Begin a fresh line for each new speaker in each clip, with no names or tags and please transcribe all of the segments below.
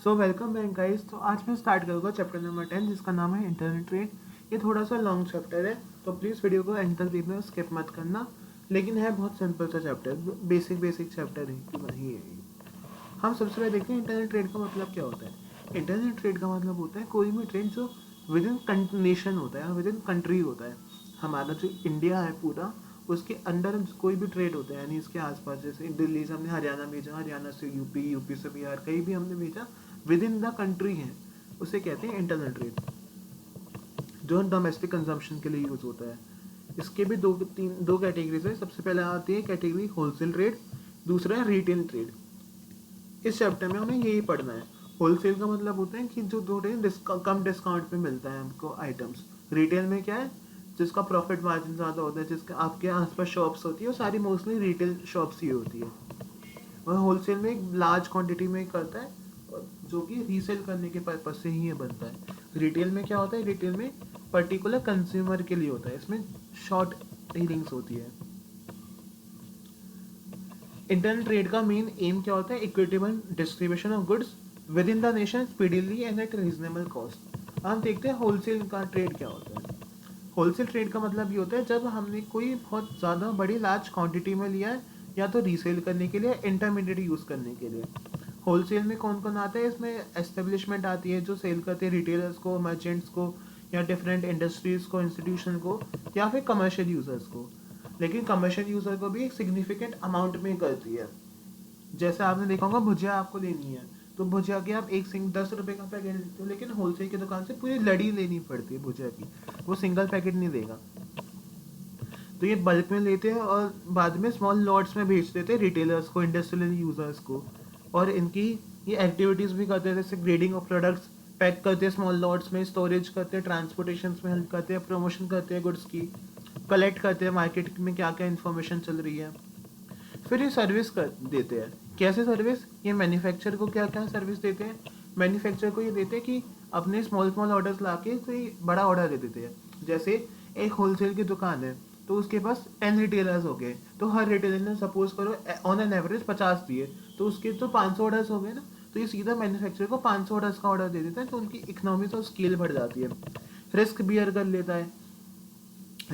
So welcome back guys. तो आज मैं स्टार्ट करूँगा चैप्टर नंबर 10 जिसका नाम है इंटरनेट ट्रेड। ये थोड़ा सा लॉन्ग चैप्टर है तो प्लीज़ वीडियो को एंड तक देखना, स्किप मत करना। लेकिन है बहुत सिंपल सा चैप्टर, बेसिक चैप्टर है कि वही है। हम सबसे पहले देखते हैं इंटरनेट ट्रेड का मतलब क्या होता है। इंटरनेट ट्रेड का मतलब होता है कोई भी ट्रेड जो विद इन नेशन होता है, विद इन कंट्री होता है। हमारा जो इंडिया है पूरा, उसके अंडर कोई भी ट्रेड होता है, यानी इसके आसपास, जैसे दिल्ली से हमने हरियाणा भेजा, हरियाणा से यूपी, यूपी से बिहार, कहीं भी हमने भेजा, विद इन द कंट्री है, उसे कहते हैं इंटरनल ट्रेड, जो डोमेस्टिक कंजम्पशन के लिए यूज होता है। इसके भी दो कैटेगरीज है। सबसे पहले आती है कैटेगरी होलसेल ट्रेड, दूसरा है रिटेल ट्रेड। इस चैप्टर में हमें यही पढ़ना है। होलसेल का मतलब होता है कि जो थोड़े कम डिस्काउंट पे मिलता है हमको आइटम्स। रिटेल में क्या है, जिसका प्रॉफिट मार्जिन ज़्यादा होता है, जिसके आपके आसपास शॉप्स होती है, वो सारी मोस्टली रिटेल शॉप्स ही होती है। और होलसेल में एक लार्ज क्वांटिटी में करता है, जो कि रीसेल करने के पर्पज से ही ये बनता है। रिटेल में क्या होता है, रिटेल में पर्टिकुलर कंज्यूमर के लिए होता है, इसमें शॉर्ट डीलिंग्स होती है। इंटरनल ट्रेड का मेन एम क्या होता है, equitable distribution of goods with in the nation speedily and eight reasonable cost. हम देखते हैं होलसेल का ट्रेड क्या होता है। होलसेल ट्रेड का मतलब ये होता है जब हमने कोई बहुत ज़्यादा बड़ी लार्ज क्वांटिटी में लिया है, या तो रीसेल करने के लिए, इंटरमीडिएट यूज़ करने के लिए। होलसेल में कौन कौन आता है, इसमें एस्टेब्लिशमेंट आती है जो सेल करते हैं रिटेलर्स को, मर्चेंट्स को, या डिफरेंट इंडस्ट्रीज़ को, इंस्टीट्यूशन को, या फिर कमर्शियल यूज़र्स को। लेकिन कमर्शियल यूज़र को भी एक सिग्निफिकेंट अमाउंट में करती है। जैसे आपने देखा होगा, भुजिया आपको लेनी है तो भुजिया की आप 10 रुपये का पैकेट लेते हो, लेकिन होलसेल की दुकान से पूरी लड़ी लेनी पड़ती है भुजिया की, वो सिंगल पैकेट नहीं देगा। तो ये बल्क में लेते हैं और बाद में स्मॉल लॉट्स में बेच देते हैं रिटेलर्स को, इंडस्ट्रियल यूजर्स को। और इनकी ये एक्टिविटीज़ भी करते हैं, जैसे ग्रेडिंग ऑफ प्रोडक्ट्स, पैक करते हैं स्मॉल लॉट्स में, स्टोरेज करते हैं, ट्रांसपोर्टेशन में हेल्प करते हैं, प्रमोशन करते हैं गुड्स की, कलेक्ट करते हैं मार्केट में क्या क्या इन्फॉर्मेशन चल रही है। फिर ये सर्विस कर देते हैं। कैसे सर्विस, ये मैन्युफैक्चर को क्या क्या सर्विस देते हैं। मैन्युफैक्चर को ये देते हैं कि अपने स्मॉल स्मॉल ऑर्डर्स ला के कोई बड़ा ऑर्डर दे देते हैं। जैसे एक होलसेल की दुकान है तो उसके पास 10 रिटेलर्स हो गए, तो हर रिटेलर ने सपोज करो ऑन एन एवरेज 50 दिए, तो उसके तो 500 ऑर्डर्स हो गए ना। तो ये सीधा मैन्युफैक्चर को 500 ऑर्डर्स का ऑर्डर दे देता है, तो उनकी इकोनॉमिक्स और स्केल बढ़ जाती है। रिस्क बियर कर लेता है।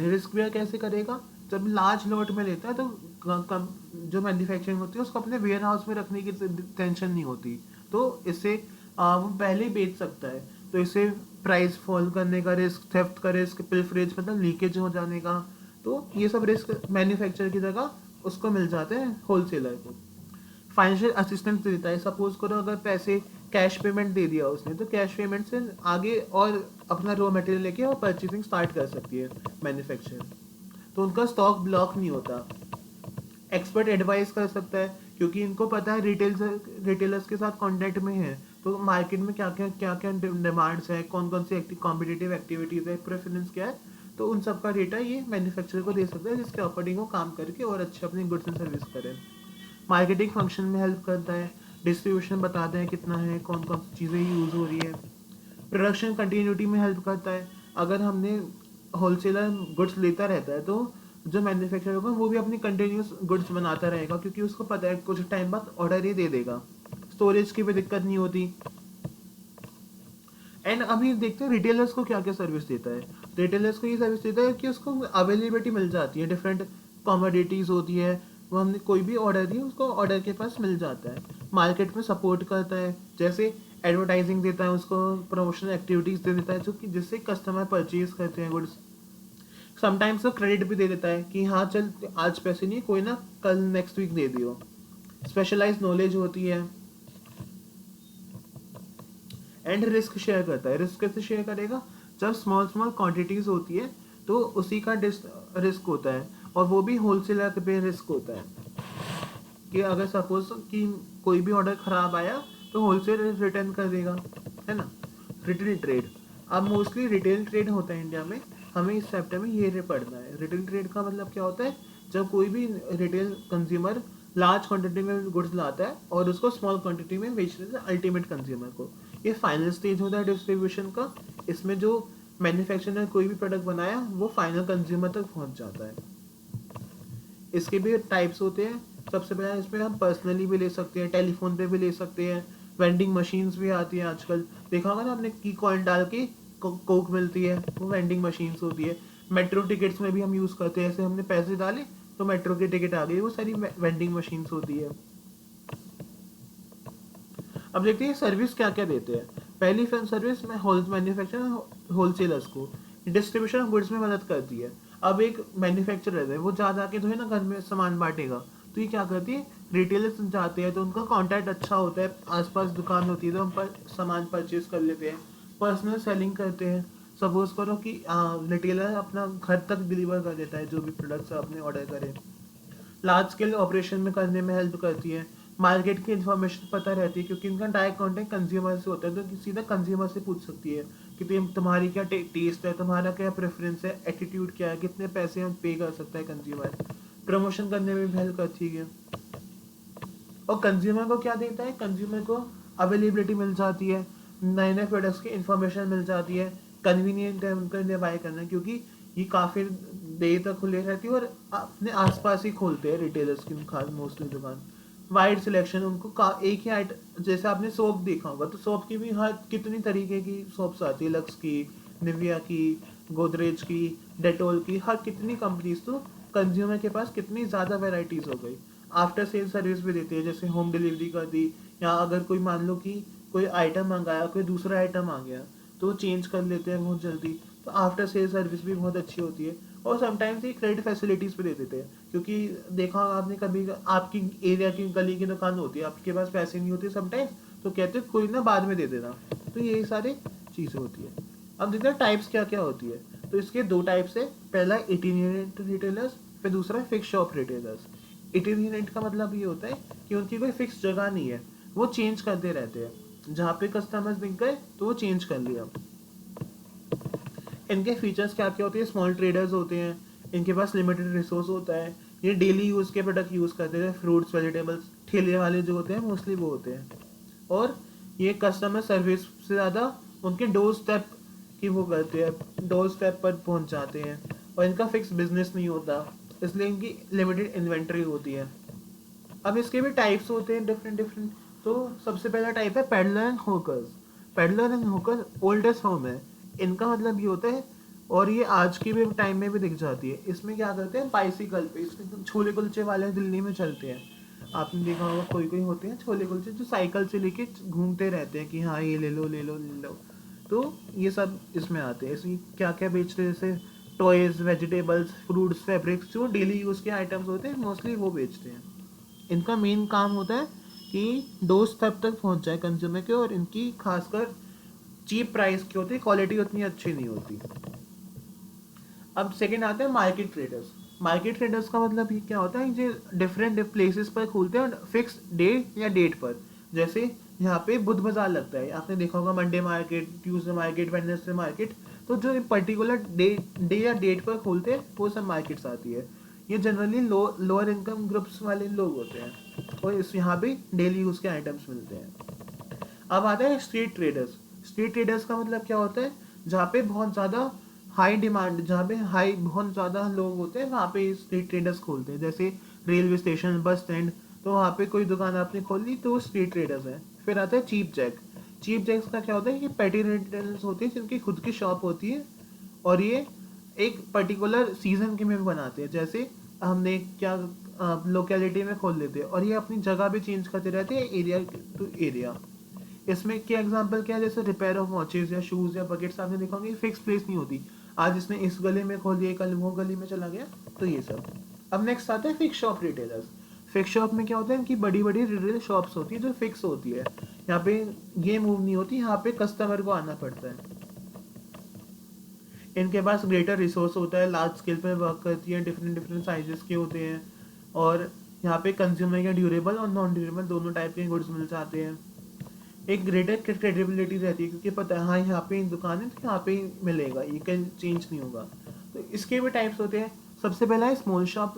रिस्क बियर कैसे करेगा, जब लार्ज लॉट में लेता है तो जो मैन्युफैक्चरिंग होती है उसको अपने वेयर हाउस में रखने की टेंशन नहीं होती, तो इससे वो पहले ही बेच सकता है। तो इससे प्राइस फॉल करने का रिस्क, थेफ्ट का रिस्क, पिलफरेज मतलब लीकेज हो जाने का, तो ये सब रिस्क मैन्युफैक्चर की जगह उसको मिल जाते हैं होलसेलर को। फाइनेंशियल असिस्टेंस देता है। सपोज करो अगर पैसे कैश पेमेंट दे दिया उसने, तो कैश पेमेंट से आगे और अपना रॉ मटेरियल लेके और परचेसिंग स्टार्ट कर सकती है मैन्युफैक्चर, तो उनका स्टॉक ब्लॉक नहीं होता। एक्सपर्ट एडवाइस कर सकता है, क्योंकि इनको पता है रिटेलर्स के साथ कांटेक्ट में है, तो मार्केट में क्या क्या डिमांड्स है, कौन कौन सी कॉम्पिटिटिव एक्टिविटीज़ है, प्रेफरेंस क्या है, तो उन सब का डेटा ये मैन्युफैक्चरर को दे सकता है, जिसके अकॉर्डिंग वो काम करके और अच्छे अपनी गुड्स एंड सर्विस करें। मार्केटिंग फंक्शन में हेल्प करता है, डिस्ट्रीब्यूशन बताते हैं कितना है, कौन कौन सी चीज़ें यूज़ हो रही है। प्रोडक्शन कंटिन्यूटी में हेल्प करता है। अगर हमने होलसेलर गुड्स लेता रहता है, तो जो मैन्युफैक्चरर होगा वो भी अपनी कंटिन्यूस गुड्स बनाता रहेगा, क्योंकि उसको पता है कुछ टाइम बाद ऑर्डर ही दे देगा। स्टोरेज की भी दिक्कत नहीं होती। एंड अभी देखते हैं रिटेलर्स को क्या क्या सर्विस देता है। रिटेलर्स को ये सर्विस देता है कि उसको अवेलेबिलिटी मिल जाती है, डिफरेंट कॉमोडिटीज़ होती है, वो हमने कोई भी ऑर्डर दिया उसको ऑर्डर के पास मिल जाता है। मार्केट में सपोर्ट करता है, जैसे एडवर्टाइजिंग देता है, उसको प्रमोशनल एक्टिविटीज़ दे देता है, जो कि जिससे कस्टमर परचेज करते हैं गुड्स। समटाइम्स तो क्रेडिट भी दे देता है कि हाँ चल आज पैसे नहीं, कोई ना कल नेक्स्ट वीक दे दियो। स्पेशलाइज नॉलेज होती है। एंड रिस्क शेयर करता है। रिस्क कैसे शेयर करेगा, जब स्मॉल स्मॉल क्वांटिटीज होती है तो उसी का रिस्क होता है, और वो भी होलसेलर पे रिस्क होता है कि अगर सपोज कि कोई भी ऑर्डर खराब आया तो होलसेलर रिटर्न कर देगा, है ना। रिटेल ट्रेड, अब मोस्टली रिटेल ट्रेड होता है इंडिया में। हमें इस चैप्टर में ये पढ़ना है। रिटेल ट्रेड का मतलब क्या होता है, जब कोई भी रिटेल कंज्यूमर लार्ज क्वांटिटी में गुड्स लाता है और उसको स्मॉल क्वांटिटी में बेच देता है अल्टीमेट कंज्यूमर को। ये फाइनल स्टेज होता है डिस्ट्रीब्यूशन का। इसमें जो मैन्युफैक्चरर ने कोई भी प्रोडक्ट बनाया वो फाइनल कंज्यूमर तक पहुंच जाता है। इसके भी टाइप्स होते हैं। सबसे पहले इसमें हम पर्सनली भी ले सकते हैं, टेलीफोन पे भी ले सकते हैं, वेंडिंग मशीन्स भी आती हैं आजकल, देखा होगा ना आपने की कॉइन डाल के कोक मिलती है, वो वेंडिंग मशीन्स होती है। मेट्रो टिकट्स में भी हम यूज़ करते हैं, ऐसे हमने पैसे डाले तो मेट्रो की टिकट आ गई, वो सारी वेंडिंग मशीन्स होती है। अब देखते हैं सर्विस क्या क्या देते हैं। पहली सर्विस में होल मैन्युफैक्चर होलसेलर्स को डिस्ट्रीब्यूशन ऑफ गुड्स में मदद करती है। अब एक मैन्युफैक्चरर है, वो जा जाके जो है ना घर में सामान बांटेगा, तो ये क्या करती है, रिटेलर्स जाते हैं तो उनका कांटेक्ट अच्छा होता है, आसपास दुकान होती है तो हम पर सामान परचेज कर लेते हैं, पर्सनल सेलिंग करते हैं। सपोज करो कि रिटेलर अपना घर तक डिलीवर कर देता है जो भी प्रोडक्ट्स आपने ऑर्डर करे, लार्ज स्केल ऑपरेशन में करने में हेल्प करती है। मार्केट की इन्फॉर्मेशन पता रहती है क्योंकि इनका डायरेक्ट कांटेक्ट कंज्यूमर से होता है, तो सीधा कंज्यूमर से पूछ सकती है कि तुम्हारी क्या टेस्ट है, तुम्हारा क्या प्रेफरेंस है, एटीट्यूड क्या है, कितने पैसे हम पे कर सकता है कंज्यूमर। प्रमोशन करने में भी हेल्प करती है। और कंज्यूमर को क्या देता है, कंज्यूमर को अवेलेबिलिटी मिल जाती है, नए नए प्रोडक्ट्स की इंफॉर्मेशन मिल जाती है, कन्वीनियंट है उनके लिए बाय करना, क्योंकि ये काफ़ी देर तक खुले रहती है और अपने आसपास ही खोलते हैं रिटेलर्स की मोस्टली दुकान। वाइड सिलेक्शन, उनको एक ही आइटम, जैसे आपने सोप देखा होगा तो सोप की भी हर कितनी तरीके की सोप्स आती है, लक्स की, निविया की, गोदरेज की, डेटोल की, हर कितनी कंपनीज, तो कंज्यूमर के पास कितनी ज़्यादा वेराइटीज़ हो गई। आफ्टर सेल सर्विस भी देती है, जैसे होम डिलीवरी कर दी, या अगर कोई मान लो कि कोई आइटम मंगाया, कोई दूसरा आइटम आ गया तो वो चेंज कर लेते हैं बहुत जल्दी, तो आफ्टर सेल सर्विस भी बहुत अच्छी होती है। और समटाइम्स ये क्रेडिट फैसिलिटीज़ भी दे देते हैं, क्योंकि देखा होगा आपने कभी, आपकी एरिया की गली की दुकान होती है, आपके पास पैसे नहीं होते समटाइम्स, तो कहते हैं कोई ना बाद में दे देना, तो यही सारी चीज़ें होती है। अब देखते हैं टाइप्स क्या क्या होती है। तो इसके दो टाइप्स है, पहला 18 यूनिट रिटेलर्स, फिर दूसरा फिक्स शॉप रिटेलर्स। 18 यूनिट का मतलब ये होता है कि उनकी कोई फिक्स जगह नहीं है, वो चेंज करते रहते हैं, जहाँ पे कस्टमर्स दिख गए तो वो चेंज कर लिया। इनके फीचर्स क्या क्या होते हैं, स्मॉल ट्रेडर्स होते हैं, इनके पास लिमिटेड रिसोर्स होता है, ये डेली यूज़ के प्रोडक्ट यूज़ करते हैं, फ्रूट्स वेजिटेबल्स, ठेले वाले जो होते हैं मोस्टली वो होते हैं। और ये कस्टमर सर्विस से ज़्यादा उनके डोर स्टेप की वो करते हैं, डोर स्टेप पर पहुंच जाते हैं, और इनका फिक्स बिजनेस नहीं होता, इसलिए इनकी लिमिटेड इन्वेंट्री होती है। अब इसके भी टाइप्स होते हैं डिफरेंट डिफरेंट। तो सबसे पहला टाइप है peddler and hawkers. Peddler and होकर ओल्डेस्ट फॉर्म है, इनका मतलब ये होता है, और ये आज के भी टाइम में भी दिख जाती है। इसमें क्या करते हैं, बाइसिकल पे, इसमें छोले कुलचे वाले दिल्ली में चलते हैं, आपने देखा होगा कोई कोई होते हैं छोले कुलचे जो साइकिल से लेके घूमते रहते हैं कि हाँ ये ले लो ले लो ले लो। तो ये सब इसमें आते हैं। इसमें क्या क्या बेचते हैं, जैसे टॉयज, वेजिटेबल्स, फ्रूट्स, फैब्रिक्स, जो डेली यूज़ के आइटम्स होते हैं मोस्टली वो बेचते हैं। इनका मेन काम होता है कि डोज तक पहुंच जाए कंज्यूमर के, और इनकी खासकर चीप प्राइस की होती है, क्वालिटी उतनी अच्छी नहीं होती। अब सेकंड आता है मार्केट ट्रेडर्स। मार्केट ट्रेडर्स का मतलब ये क्या होता है, जो डिफरेंट प्लेसेस पर खुलते हैं फिक्स डे या डेट पर। जैसे यहाँ पे बुध बाजार लगता है, आपने देखा होगा Monday market, Tuesday market, Wednesday market, तो जो पर्टिकुलर डे या डेट पर खोलते हैं वो सब मार्केट्स आती है। ये जनरली लोअर इनकम ग्रुप्स वाले लोग होते हैं, और इस यहाँ पे डेली यूज़ के आइटम्स मिलते हैं। अब आता है स्ट्रीट ट्रेडर्स। स्ट्रीट ट्रेडर्स का मतलब क्या होता है, जहाँ पे बहुत ज़्यादा हाई डिमांड, जहाँ पे हाई बहुत ज़्यादा लोग होते हैं वहाँ पे स्ट्रीट ट्रेडर्स खोलते हैं। जैसे रेलवे स्टेशन, बस स्टैंड, तो वहाँ पे कोई दुकान आपने खोल ली तो वो स्ट्रीट ट्रेडर्स हैं। फिर आता है चीप जैक। चीप जैक्स का क्या होता है, ये पेटी रिटेलर्स होती है जिनकी खुद की शॉप होती है, और ये एक पर्टिकुलर सीजन के में बनाते हैं। जैसे हमने क्या लोकेलिटी में खोल लेते हैं, और ये अपनी जगह भी चेंज करते रहते हैं एरिया टू एरिया। इसमें क्या एग्जांपल क्या है, जैसे रिपेयर ऑफ वॉचेस या शूज या बकेट्स, आपने देखा होगा फिक्स प्लेस नहीं होती, आज इसने इस गली में खोल दिया, कल वो गली में चला गया, तो ये सब। अब नेक्स्ट आता है fix shop retailers. Fix shop में क्या होता है, इनकी बड़ी बड़ी रिटेल शॉप्स होती है जो फिक्स होती है, यहाँ पे ये मूव नहीं होती, यहाँ पे कस्टमर को आना पड़ता है। इनके पास ग्रेटर रिसोर्स होता है, लार्ज स्केल पर वर्क करती है, डिफरेंट डिफरेंट साइजेस के होते हैं, और यहाँ पे कंज्यूमर के ड्यूरेबल और नॉन ड्यूरेबल दोनों टाइप के गुड्स मिल जाते हैं। एक ग्रेटर क्रेडिबिलिटी रहती है, क्योंकि पता है हाँ यहाँ पे दुकान है तो यहाँ पे ही मिलेगा, ये कहीं चेंज नहीं होगा। तो इसके भी टाइप्स होते हैं। सबसे पहला है स्मॉल शॉप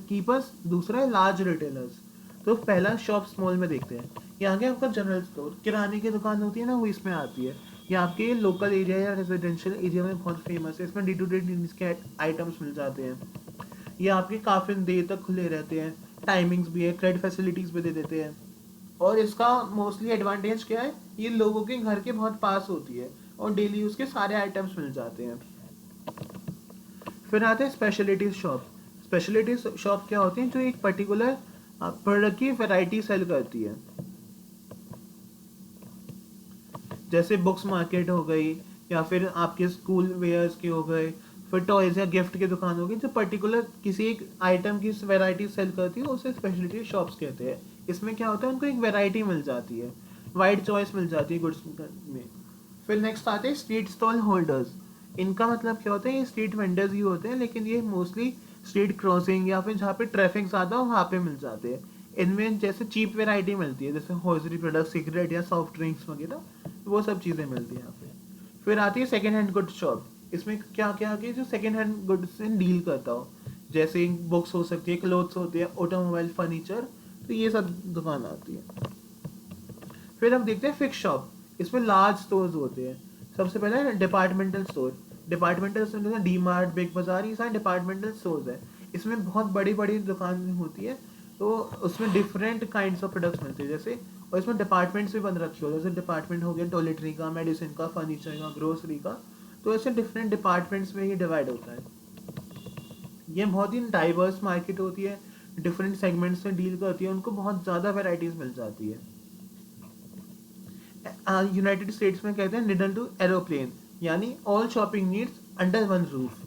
कीपर्स, दूसरा है लार्ज रिटेलर्स। तो पहला शॉप स्मॉल में देखते हैं, यहाँ के आपका जनरल स्टोर, किराने की दुकान होती है ना, वो इसमें आती है। ये आपके लोकल एरिया या रेजिडेंशियल एरिया में बहुत फेमस है, इसमें डे टू डे के आइटम्स मिल जाते हैं। ये आपके काफ़ी देर तक खुले रहते हैं, टाइमिंग्स भी है, क्रेडिट फैसिलिटीज़ भी दे देते हैं, और इसका मोस्टली एडवांटेज क्या है, ये लोगों के घर के बहुत पास होती है और डेली यूज के सारे आइटम्स मिल जाते हैं। फिर आते हैं स्पेशलिटी शॉप। स्पेशलिटी शॉप क्या होती है, जो एक पर्टिकुलर प्रोडक्ट की वैरायटी सेल करती है। जैसे बुक्स मार्केट हो गई, या फिर आपके स्कूल वेयर्स के हो गए, फिर टॉयज या गिफ्ट की दुकान हो गई, जो पर्टिकुलर किसी एक आइटम की वैरायटी सेल करती है, उसे स्पेशलिटी शॉप्स कहते हैं। इसमें क्या होता है, उनको एक वैरायटी मिल जाती है, वाइड चॉइस मिल जाती है गुड्स में। फिर नेक्स्ट आते हैं स्ट्रीट स्टॉल होल्डर्स। इनका मतलब क्या होता है, ये स्ट्रीट वेंडर्स ही होते हैं, लेकिन ये मोस्टली स्ट्रीट क्रॉसिंग या फिर जहाँ पे ट्रैफिक ज़्यादा हो वहाँ पे मिल जाते हैं। इनमें जैसे चीप वैरायटी मिलती है, जैसे हॉजरी प्रोडक्ट, सिगरेट या सॉफ्ट ड्रिंक्स वगैरह, वो सब चीज़ें मिलती हैं यहाँ पे। फिर आती है सेकेंड हैंड गुड्स शॉप। इसमें क्या क्या आती है, जो सेकेंड हैंड गुड्स से डील करता हो, जैसे बुक्स हो सकती है, क्लोथ्स होते हैं, ऑटोमोबाइल, फर्नीचर, तो ये सब दुकान आती है। फिर हम देखते हैं फिक्स शॉप। इसमें लार्ज स्टोर्स होते हैं। सबसे पहले है डिपार्टमेंटल स्टोर। डिपार्टमेंटल स्टोर जैसे डी मार्ट, बिग बाजार, ये सारे डिपार्टमेंटल स्टोर्स है। इसमें बहुत बड़ी बड़ी दुकान होती है, तो उसमें डिफरेंट काइंड्स ऑफ प्रोडक्ट्स मिलते हैं। जैसे और इसमें डिपार्टमेंट्स भी बन रखे होते हैं, जैसे डिपार्टमेंट हो गया टॉयलेटरी का, मेडिसिन का, फर्नीचर का, ग्रोसरी का, तो ऐसे डिफरेंट डिपार्टमेंट्स में ये डिवाइड होता है। ये बहुत ही डाइवर्स मार्केट होती है, डिफरेंट सेगमेंट्स से डील करती है, उनको बहुत ज़्यादा वेराइटीज़ मिल जाती है। यूनाइटेड स्टेट्स में कहते हैं निडल टू एरोप्लेन, यानी all shopping needs under one roof.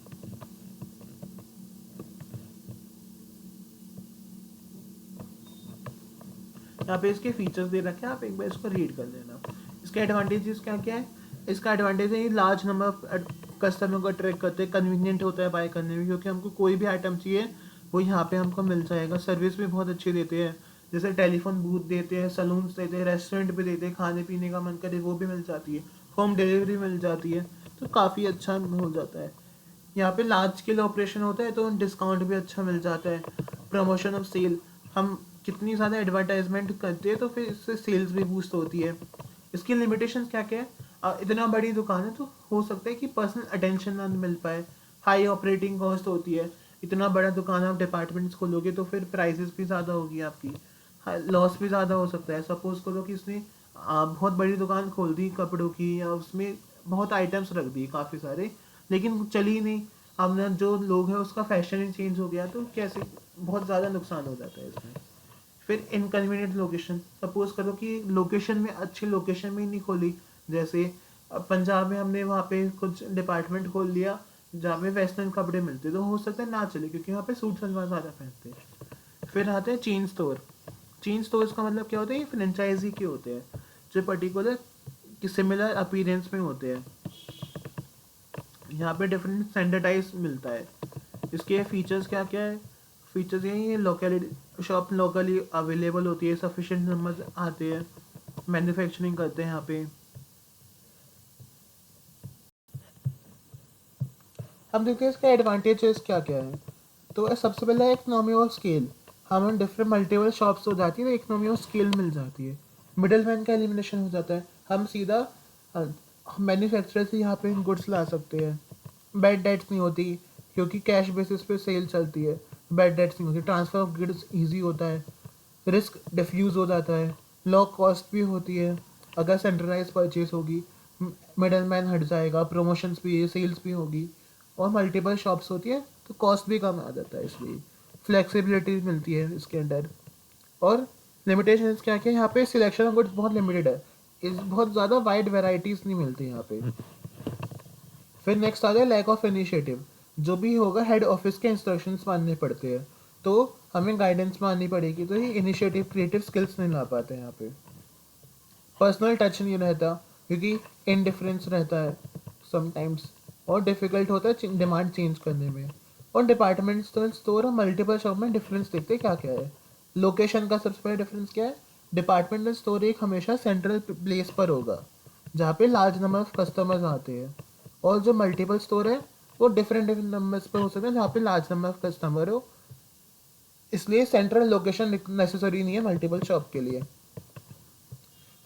यहाँ पे इसके फीचर्स दे रखे हैं, आप एक बार इसको रीड कर लेना। इसके एडवांटेजेस क्या क्या है। इसका एडवांटेज है ये लार्ज नंबर ऑफ कस्टमर को अट्रैक्ट करते हैं, कन्वीनियंट होता है बाय करने में, क्योंकि हमको कोई भी आइटम चाहिए वो यहाँ पे हमको मिल जाएगा। सर्विस भी बहुत अच्छी देते हैं, जैसे टेलीफोन बूथ देते हैं, सलून्स देते हैं, रेस्टोरेंट भी देते हैं, खाने पीने का मन करे वो भी मिल जाती है, होम डिलीवरी मिल जाती है, तो काफ़ी अच्छा हो जाता है। यहाँ पे लार्ज स्केल ऑपरेशन होता है तो डिस्काउंट भी अच्छा मिल जाता है। प्रमोशन ऑफ सेल, हम कितनी ज़्यादा एडवर्टाइजमेंट करते हैं तो फिर इससे सेल्स भी बूस्ट होती है। इसकी लिमिटेशन क्या क्या है, इतना बड़ी दुकान है तो हो सकता है कि पर्सनल अटेंशन ना मिल पाए, हाई ऑपरेटिंग कॉस्ट होती है। इतना बड़ा दुकान आप डिपार्टमेंट्स खोलोगे तो फिर प्राइसेस भी ज़्यादा होगी आपकी, लॉस भी ज़्यादा हो सकता है। सपोज करो कि इसने बहुत बड़ी दुकान खोल दी कपड़ों की, या उसमें बहुत आइटम्स रख दिए काफ़ी सारे, लेकिन चली नहीं, अब ना जो लोग हैं उसका फैशन ही चेंज हो गया, तो कैसे बहुत ज़्यादा नुकसान हो जाता है इसमें। फिर इनकन्वीनियंट लोकेशन, सपोज करो कि लोकेशन में अच्छी लोकेशन में ही नहीं खोली, जैसे पंजाब में हमने वहाँ पे कुछ डिपार्टमेंट खोल लिया जहाँ पे वेस्टर्न कपड़े मिलते, तो हो सकता है ना चले, क्योंकि वहाँ पे सूट सलवार ज़्यादा पहनते हैं। फिर आते हैं चेन स्टोर। चेन स्टोर्स का मतलब क्या होता है, ये फ्रेंचाइजी के होते हैं, जो पर्टिकुलर सिमिलर अपीयरेंस में होते हैं। यहाँ पे डिफरेंट स्टैंडर्डाइज मिलता है। इसके फीचर्स क्या क्या है, फीचर्स ये लोकलिटी शॉप लोकली अवेलेबल होती है, सफिशिएंट नंबर आते हैं, मैन्युफैक्चरिंग करते हैं यहाँ पे। हम देखते हैं इसका एडवांटेजेस क्या क्या है। तो सबसे पहला इकोनॉमी ऑफ स्केल, हमें डिफरेंट मल्टीपल शॉप्स हो जाती है तो इकोनॉमी ऑफ स्केल मिल जाती है। मिडल मैन का एलिमिनेशन हो जाता है, हम सीधा मैन्युफैक्चरर से यहाँ पे गुड्स ला सकते हैं। बैड डेट्स नहीं होती, क्योंकि कैश बेसिस पे सेल चलती है, बैड डेट्स नहीं होती, ट्रांसफ़र ऑफ गुड्स ईजी होता है, रिस्क डिफ्यूज़ हो जाता है, लो कॉस्ट भी होती है, अगर सेंट्रलाइज परचेज होगी, मिडल मैन हट जाएगा, प्रमोशंस भी है, सेल्स भी होगी, और मल्टीपल शॉप्स होती है तो कॉस्ट भी कम आ जाता है, इसलिए फ्लेक्सिबिलिटी मिलती है इसके अंदर। और लिमिटेशन क्या क्या है, यहाँ पे सिलेक्शन ऑफ गुड्स बहुत लिमिटेड है, इस बहुत ज़्यादा वाइड वेराइटीज़ नहीं मिलती यहाँ पे। फिर नेक्स्ट आ गया लैक ऑफ इनिशिएटिव, जो भी होगा हेड ऑफिस के इंस्ट्रक्शंस मानने पड़ते हैं, तो हमें गाइडेंस माननी पड़ेगी, तो ये इनिशिएटिव क्रिएटिव स्किल्स नहीं ला पाते यहाँ पे। पर्सनल टच नहीं रहता, क्योंकि इनडिफरेंस रहता है समटाइम्स, और डिफ़िकल्ट होता है डिमांड चेंज करने में। और डिपार्टमेंट स्टोर और मल्टीपल शॉप में डिफरेंस देखते क्या क्या है। लोकेशन का सबसे पहला डिफरेंस क्या है, डिपार्टमेंटल स्टोर एक हमेशा सेंट्रल प्लेस पर होगा जहाँ पे लार्ज नंबर ऑफ कस्टमर्स आते हैं, और जो मल्टीपल स्टोर है वो डिफरेंट डिफरेंट नंबर्स पर हो सकते हैं जहाँ पे लार्ज नंबर ऑफ कस्टमर हो, इसलिए सेंट्रल लोकेशन नेसेसरी नहीं है मल्टीपल शॉप के लिए।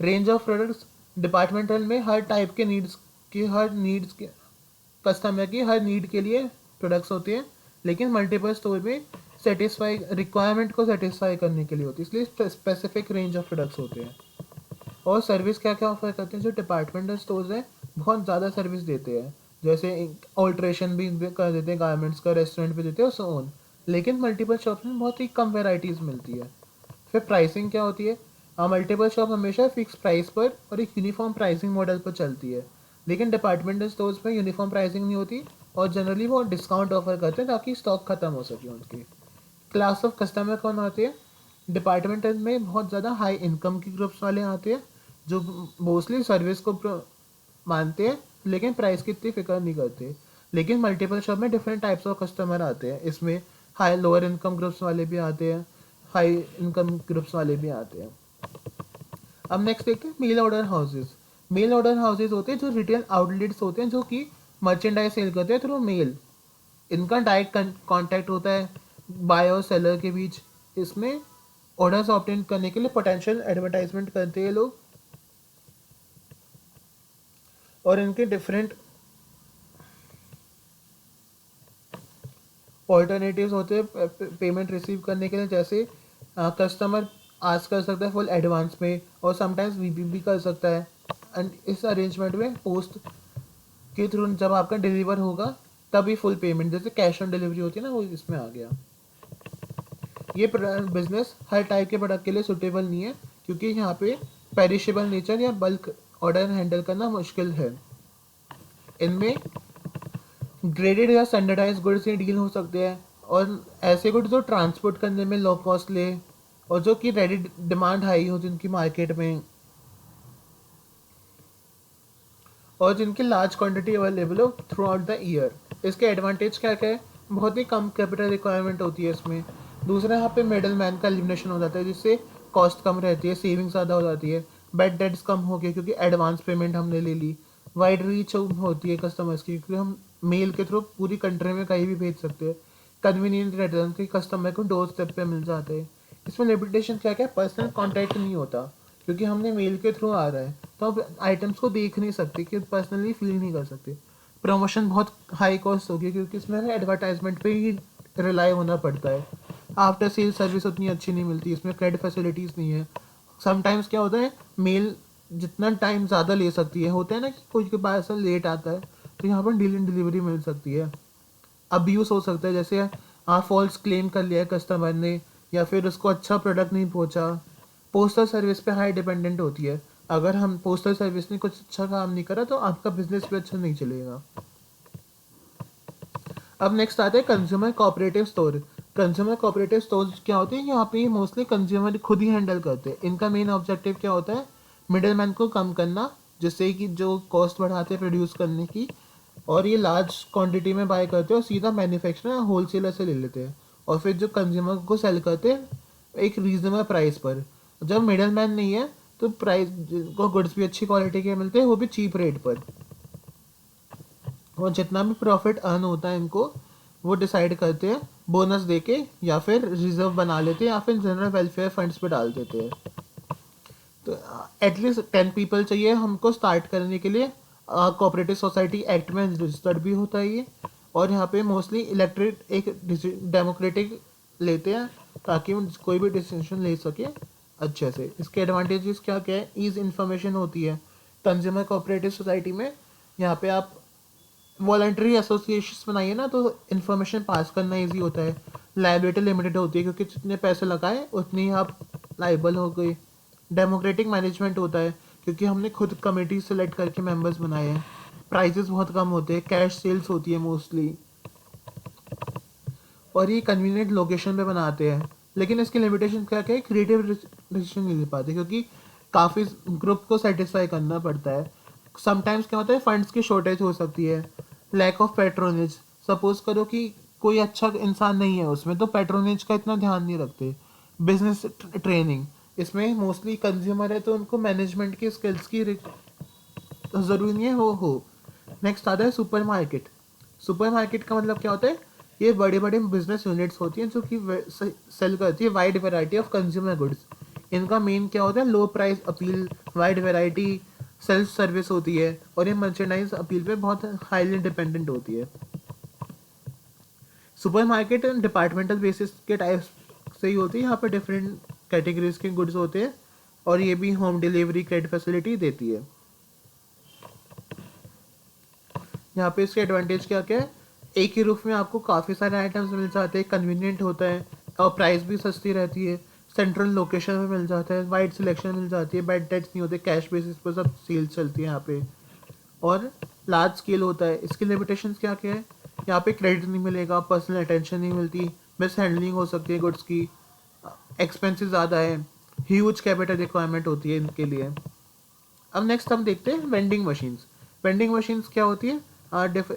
रेंज ऑफ प्रोडक्ट्स, डिपार्टमेंटल में हर टाइप के नीड्स के कस्टमर की हर नीड के लिए प्रोडक्ट्स होते हैं, लेकिन मल्टीपल स्टोर में सेटिस्फाई रिक्वायरमेंट को सेटिस्फाई करने के लिए होती है, इसलिए स्पेसिफिक रेंज ऑफ प्रोडक्ट्स होते हैं। और सर्विस क्या क्या ऑफर करते हैं, जो डिपार्टमेंटल स्टोर्स हैं बहुत ज़्यादा सर्विस देते हैं, जैसे ऑल्ट्रेशन भी कर देते हैं गारमेंट्स का, रेस्टोरेंट भी देते हैं, सो ऑन। लेकिन मल्टीपल शॉप्स में बहुत ही कम वेराइटीज़ मिलती है। फिर प्राइसिंग क्या होती है, मल्टीपल शॉप हमेशा फिक्स प्राइस पर और एक यूनिफॉर्म प्राइसिंग मॉडल पर चलती है, लेकिन डिपार्टमेंटल स्टोर्स में यूनिफॉर्म प्राइसिंग नहीं होती और जनरली वो डिस्काउंट ऑफर करते हैं ताकि स्टॉक खत्म हो सके उनकी। क्लास ऑफ कस्टमर कौन आते हैं, डिपार्टमेंटल में बहुत ज़्यादा हाई इनकम की ग्रुप्स वाले आते हैं जो मोस्टली सर्विस को मानते हैं लेकिन प्राइस की इतनी फिक्र नहीं करते। लेकिन मल्टीपल शॉप में डिफरेंट टाइप्स ऑफ कस्टमर आते हैं, इसमें हाई लोअर इनकम ग्रुप्स वाले भी आते हैं, हाई इनकम ग्रुप्स वाले भी आते हैं। अब नेक्स्ट देखते हैं mail order houses. Mail order houses होते हैं जो रिटेल आउटलेट्स होते हैं जो कि मर्चेंडाइज सेल करते हैं थ्रू मेल। इनका डायरेक्ट कांटेक्ट होता है बायर और सेलर के बीच। इसमें ऑर्डर्स ऑब्टेन करने के लिए पोटेंशियल एडवर्टाइजमेंट करते हैं लोग, और इनके डिफरेंट ऑल्टरनेटिव्स होते हैं पेमेंट रिसीव करने के लिए, जैसे कस्टमर आज कर सकता है फुल एडवांस में और समटाइम्स वीपी भी कर सकता है। एंड इस अरेंजमेंट में पोस्ट के थ्रू जब आपका डिलीवर होगा तभी फुल पेमेंट, जैसे कैश ऑन डिलीवरी होती है ना, वो इसमें आ गया। ये बिजनेस हर टाइप के प्रोडक्ट के लिए सुटेबल नहीं है क्योंकि यहाँ पे पेरिशेबल नेचर या बल्क ऑर्डर हैंडल करना मुश्किल है। इनमें ग्रेडेड या स्टैंडर्डाइज गुड्स से डील हो सकते हैं और ऐसे गुड्स जो ट्रांसपोर्ट करने में लो कॉस्ट ले और जो कि रेडी डिमांड हाई हो जिनकी मार्केट में, और जिनकी लार्ज क्वांटिटी अवेलेबल हो थ्रू आउट द ईयर। इसके एडवांटेज क्या क्या है, बहुत ही कम कैपिटल रिक्वायरमेंट होती है इसमें। दूसरा, यहाँ पे मिडल मैन का एलिमिनेशन हो जाता है जिससे कॉस्ट कम रहती है, सेविंग्स ज़्यादा हो जाती है, बैड डेट्स कम हो गए क्योंकि एडवांस पेमेंट हमने ले ली, वाइड रीच होती है कस्टमर्स की क्योंकि हम मेल के थ्रू पूरी कंट्री में कहीं भी भेज सकते हैं, कन्वीनियंट रहता है कि कस्टमर को डोर स्टेप पे मिल जाते हैं। इसमें लिमिटेशन क्या क्या, पर्सनल कॉन्टैक्ट नहीं होता क्योंकि हमने मेल के थ्रू आ रहा है तो आप आइटम्स को देख नहीं सकते कि पर्सनली फील नहीं कर सकते। प्रमोशन बहुत हाई कॉस्ट होगी क्योंकि इसमें हमें एडवर्टाइजमेंट पे ही रिलाई होना पड़ता है। आफ्टर सेल सर्विस उतनी अच्छी नहीं मिलती, इसमें क्रेडिट फैसिलिटीज़ नहीं है। समटाइम्स क्या होता है, मेल जितना टाइम ज़्यादा ले सकती है, होता है ना कि कोई के पास लेट आता है तो यहाँ पर डील इन डिलीवरी मिल सकती है। अब्यूज़ हो सकता है, जैसे फॉल्स क्लेम कर लिया है कस्टमर ने या फिर उसको अच्छा प्रोडक्ट नहीं पहुंचा। पोस्टल सर्विस पे हाई डिपेंडेंट होती है, अगर हम पोस्टल सर्विस ने कुछ अच्छा काम नहीं करा तो आपका बिजनेस भी अच्छा नहीं चलेगा। अब नेक्स्ट आता है consumer cooperative store. Consumer cooperative store क्या होते हैं, यहाँ पे मोस्टली कंज्यूमर खुद ही हैंडल करते हैं। इनका मेन ऑब्जेक्टिव क्या होता है, मिडिल मैन को कम करना जिससे कि जो कॉस्ट बढ़ाते हैं प्रोड्यूस करने की, और ये लार्ज क्वांटिटी में बाय करते हैं और सीधा मैन्युफैक्चरर होलसेलर से ले लेते हैं और फिर जो कंज्यूमर को सेल करते हैं एक रीजनेबल प्राइस पर। जब मिडिल मैन नहीं है तो प्राइस को गुड्स भी अच्छी क्वालिटी के मिलते हैं, वो भी चीप रेट पर, और जितना भी प्रॉफिट अर्न होता है इनको वो डिसाइड करते हैं बोनस देके या फिर रिजर्व बना लेते हैं या फिर जनरल वेलफेयर फंड्स पे डाल देते हैं। तो एटलीस्ट 10 पीपल चाहिए हमको स्टार्ट करने के लिए। कोऑपरेटिव सोसाइटी एक्ट में रजिस्टर्ड भी होता है ये, और यहाँ पे मोस्टली इलेक्ट्रेट एक डेमोक्रेटिक लेते हैं ताकि कोई भी डिसीजन ले सके अच्छे से। इसके एडवांटेजेस क्या क्या है, ईज इन्फॉर्मेशन होती है कंज्यूमर कोऑपरेटिव सोसाइटी में। यहाँ पे आप वॉलंटरी एसोसिएशन बनाइए ना तो इन्फॉर्मेशन पास करना इजी होता है। लाइबिलिटी लिमिटेड होती है क्योंकि जितने पैसे लगाए उतनी ही आप लाइबल हो गई। डेमोक्रेटिक मैनेजमेंट होता है क्योंकि हमने खुद कमेटी सेलेक्ट करके मेंबर्स बनाए हैं। प्राइजेस बहुत कम होते हैं, कैश सेल्स होती है मोस्टली, और ये कन्वीनियंट लोकेशन पे बनाते हैं। लेकिन इसकी लिमिटेशन क्या क्या है, क्रिएटिव डिसीजन नहीं ले पाते क्योंकि काफ़ी ग्रुप को सेटिस्फाई करना पड़ता है। समटाइम्स क्या होता है, फंड्स की शॉर्टेज हो सकती है, लैक ऑफ पैट्रोनेज। सपोज करो कि कोई अच्छा इंसान नहीं है उसमें तो पैट्रोनेज का इतना ध्यान नहीं रखते। बिजनेस ट्रेनिंग, इसमें मोस्टली कंज्यूमर है तो उनको मैनेजमेंट की स्किल्स की ज़रूरी नहीं है वो हो। नेक्स्ट आता है सुपर मार्केट। सुपर मार्केट का मतलब क्या होता है, ये बड़े बड़े बिजनेस यूनिट्स होती हैं जो कि सेल करती है wide variety of consumer goods. इनका मेन क्या होता है, लो price appeal, wide variety, self service होती है, और ये मर्चेंडाइज अपील पे बहुत हाईली डिपेंडेंट होती है। सुपरमार्केट डिपार्टमेंटल बेसिस के टाइप से ही होती है, यहाँ पे डिफरेंट कैटेगरीज के गुड्स होते हैं और ये भी होम डिलीवरी क्रेडिट फैसिलिटी देती है। यहाँ पे इसके एडवांटेज क्या क्या है, एक ही रूफ में आपको काफ़ी सारे आइटम्स मिल जाते हैं, कन्वीनियंट होता है और प्राइस भी सस्ती रहती है, सेंट्रल लोकेशन में मिल जाता है, वाइड सिलेक्शन मिल जाती है, बैड डेट्स नहीं होते, कैश बेसिस पर सब सेल्स चलती है यहाँ पे, और लार्ज स्केल होता है। इसकी लिमिटेशंस क्या क्या है, यहाँ पे क्रेडिट नहीं मिलेगा, पर्सनल अटेंशन नहीं मिलती, मिस हैंडलिंग हो सकती है गुड्स की, एक्सपेंसेस ज़्यादा है, ह्यूज कैपिटल रिक्वायरमेंट होती है इनके लिए। अब नेक्स्ट हम देखते हैं वेंडिंग मशीन्स। वेंडिंग मशीन्स क्या होती है,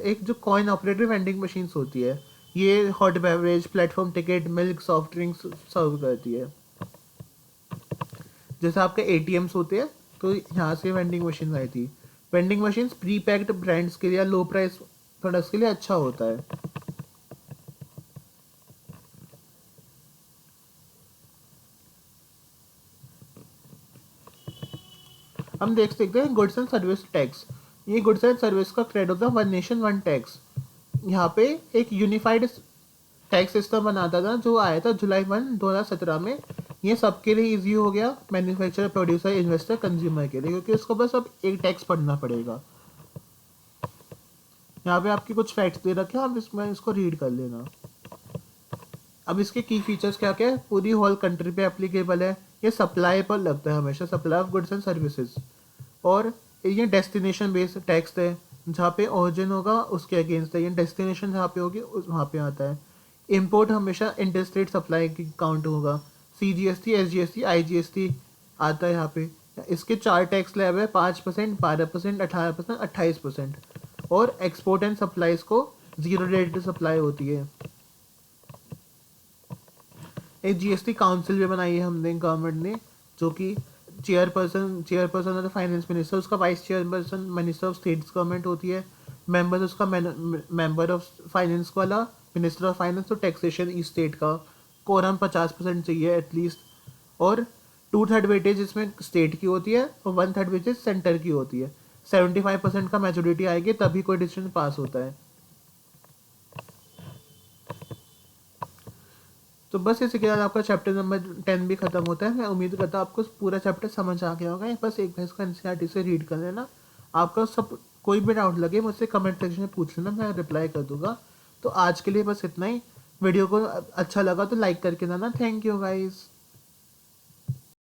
एक जो कॉइन ऑपरेटेड वेंडिंग मशीन्स होती है, ये hot beverage, platform ticket, milk, soft drinks serve करती है। जैसे आपके एटीएम्स होते हैं, तो यहाँ से वेंडिंग मशीन आई थी। Vending machine pre packed brands के लिए या लो प्राइस प्रोडक्ट्स के लिए अच्छा होता है। हम देख सकते हैं गुड्स एंड सर्विस टैक्स। ये गुड्स एंड सर्विस का क्रेड होता है वन नेशन वन टैक्स। यहाँ पे एक यूनिफाइड टैक्स सिस्टम बनाता था जो आया था जुलाई 2017 में। ये सबके लिए इजी हो गया, मैन्युफैक्चरर, प्रोड्यूसर, इन्वेस्टर, कंज्यूमर के लिए, क्योंकि उसको बस अब एक टैक्स पढ़ना पड़ेगा। यहाँ पे आपकी कुछ फैक्ट्स दे रखे हैं, आप इसमें इसको रीड कर लेना। अब इसके की फीचर्स क्या क्या है, पूरी होल कंट्री पे एप्लीकेबल है, ये सप्लाई पर लगता है हमेशा, supply of goods and services. और ये डेस्टिनेशन बेस्ड टैक्स है, जहाँ पे ओरिजिन होगा उसके अगेंस्ट है, ये डेस्टिनेशन जहाँ पे होगी वहाँ पे आता है। इम्पोर्ट हमेशा इंटरस्टेट सप्लाई की काउंट होगा। CGST, SGST, IGST आता है यहाँ पे। इसके 4 टैक्स स्लैब है, 5%, 12%, 18%, 28%। और एक्सपोर्ट एंड सप्लाईज को जीरो रेट सप्लाई होती है। एक GST काउंसिल भी बनाई है हमने गवर्नमेंट ने, जो कि chairperson of the finance minister, उसका vice chairperson minister of states government होती है, मेंबर उसका मेंबर ऑफ फाइनेंस वाला मिनिस्टर ऑफ फाइनेंस और टैक्सेशन ई स्टेट का। कोरम 50% चाहिए एटलीस्ट, और 2/3 वेटेज इसमें स्टेट की होती है और 1/3 वेटेज सेंटर की होती है। 75% का मेजोरिटी आएगी तभी कोई डिसीजन पास होता है। तो बस इसी के साथ आपका चैप्टर नंबर 10 भी खत्म होता है। मैं उम्मीद करता हूँ आपको पूरा चैप्टर समझ आ गया होगा। बस एक बार इसका NCERT से रीड कर लेना। आपका सब कोई भी डाउट लगे मुझसे कमेंट सेक्शन में पूछ लेना, मैं रिप्लाई कर दूंगा। तो आज के लिए बस इतना ही। वीडियो को अच्छा लगा तो लाइक करके देना। Thank you guys.